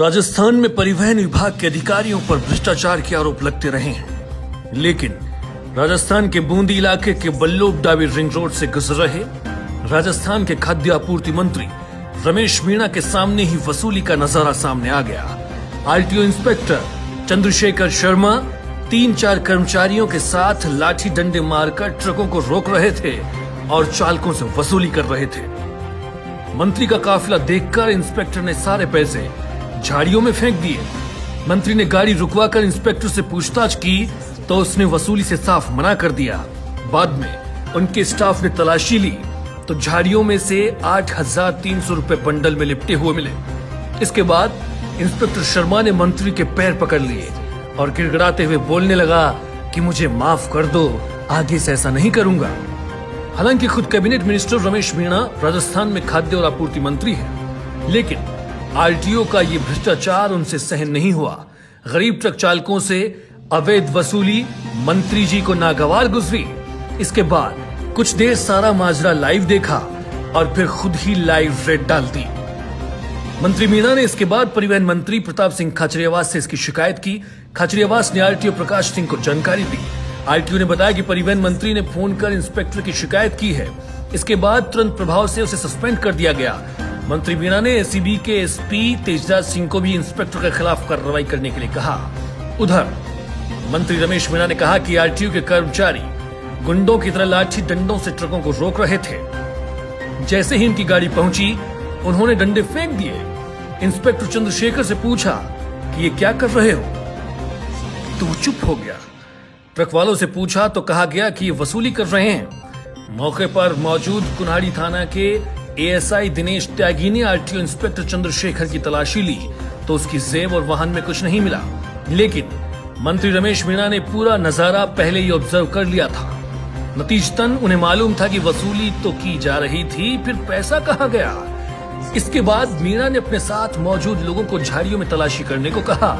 राजस्थान में परिवहन विभाग के अधिकारियों पर भ्रष्टाचार के आरोप लगते रहे हैं, लेकिन राजस्थान के बूंदी इलाके के बल्लोब डाबी रिंग रोड से गुजर रहे राजस्थान के खाद्य आपूर्ति मंत्री रमेश मीणा के सामने ही वसूली का नजारा सामने आ गया। आरटीओ इंस्पेक्टर चंद्रशेखर शर्मा 3-4 कर्मचारियों के साथ लाठी डंडे मारकर ट्रकों को रोक रहे थे और चालकों से वसूली कर रहे थे। मंत्री का काफिला देखकर इंस्पेक्टर ने सारे पैसे झाड़ियों में फेंक दिए। मंत्री ने गाड़ी रुकवाकर इंस्पेक्टर से पूछताछ की तो उसने वसूली से साफ मना कर दिया। बाद में उनके स्टाफ ने तलाशी ली तो झाड़ियों में से 8,300 रुपए बंडल में लिपटे हुए मिले। इसके बाद इंस्पेक्टर शर्मा ने मंत्री के पैर पकड़ लिए और गिड़गिड़ाते हुए बोलने लगा कि मुझे माफ कर दो, आगे से ऐसा नहीं करूंगा। हालांकि खुद कैबिनेट मिनिस्टर रमेश मीणा राजस्थान में खाद्य और आपूर्ति मंत्री हैं, लेकिन आरटीओ का ये भ्रष्टाचार उनसे सहन नहीं हुआ। गरीब ट्रक चालकों से अवैध वसूली मंत्री जी को नागवार गुजरी। इसके बाद कुछ देर सारा माजरा लाइव देखा और फिर खुद ही लाइव रेड डाल दी। मंत्री मीणा ने इसके बाद परिवहन मंत्री प्रताप सिंह खाचरियावास से इसकी शिकायत की। खाचरियावास ने आरटीओ प्रकाश सिंह को जानकारी दी। आरटीओ ने बताया कि परिवहन मंत्री ने फोन कर इंस्पेक्टर की शिकायत की है। इसके बाद तुरंत प्रभाव से उसे सस्पेंड कर दिया गया। मंत्री मीणा ने एसीबी के एसपी तेजराज सिंह को भी इंस्पेक्टर के खिलाफ कार्रवाई करने के लिए कहा। उधर मंत्री रमेश मीणा ने कहा कि आरटीओ के कर्मचारी गुंडों की तरह लाठी डंडों से ट्रकों को रोक रहे थे। जैसे ही इनकी गाड़ी पहुंची उन्होंने डंडे फेंक दिए। इंस्पेक्टर चंद्रशेखर से पूछा कि ये क्या कर रहे हो, तो वो चुप हो गया। ट्रक वालों से पूछा तो कहा गया कि ये वसूली कर रहे हैं। मौके पर मौजूद कुन्हाड़ी थाना के एएसआई दिनेश त्यागी ने आरटीओ इंस्पेक्टर चंद्रशेखर की तलाशी ली तो उसकी जेब और वाहन में कुछ नहीं मिला, लेकिन मंत्री रमेश मीणा ने पूरा नजारा पहले ही ऑब्जर्व कर लिया था। नतीजतन उन्हें मालूम था कि वसूली तो की जा रही थी, फिर पैसा कहाँ गया। इसके बाद मीणा ने अपने साथ मौजूद लोगों को झाड़ियों में तलाशी करने को कहा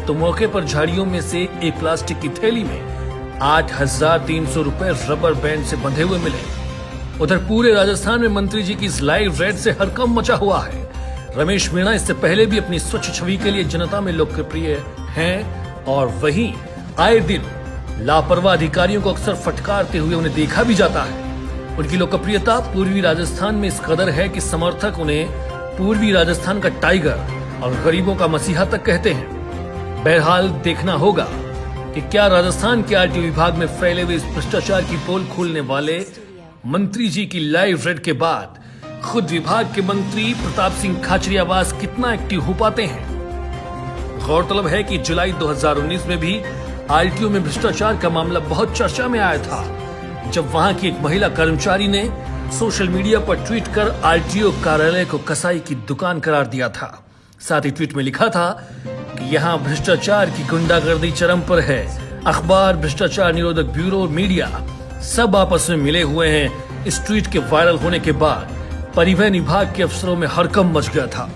तो मौके पर झाड़ियों में से एक प्लास्टिक की थैली में 8,300 रुपए रबर बैंड से बंधे हुए मिले। उधर पूरे राजस्थान में मंत्री जी की इस लाइव रेड से हड़कंप मचा हुआ है। रमेश मीणा इससे पहले भी अपनी स्वच्छ छवि के लिए जनता में लोकप्रिय हैं और वहीं आए दिन लापरवाह अधिकारियों को अक्सर फटकारते हुए उन्हें देखा भी जाता है। उनकी लोकप्रियता पूर्वी राजस्थान में इस कदर है कि समर्थक उन्हें पूर्वी राजस्थान का टाइगर और गरीबों का मसीहा तक कहते हैं। बहरहाल देखना होगा कि क्या राजस्थान के आरटीओ विभाग में फैले हुए इस भ्रष्टाचार की पोल खोलने वाले मंत्री जी की लाइव रेड के बाद खुद विभाग के मंत्री प्रताप सिंह खाचरियावास कितना एक्टिव हो पाते हैं। गौरतलब है कि जुलाई 2019 में भी आरटीओ में भ्रष्टाचार का मामला बहुत चर्चा में आया था, जब वहां की एक महिला कर्मचारी ने सोशल मीडिया पर ट्वीट कर आरटीओ कार्यालय को कसाई की दुकान करार दिया था। साथ ही ट्वीट में लिखा था कि यहाँ भ्रष्टाचार की गुंडागर्दी चरम पर है। अखबार, भ्रष्टाचार निरोधक ब्यूरो और मीडिया सब आपस में मिले हुए हैं। इस ट्वीट के वायरल होने के बाद परिवहन विभाग के अफसरों में हड़कंप मच गया था।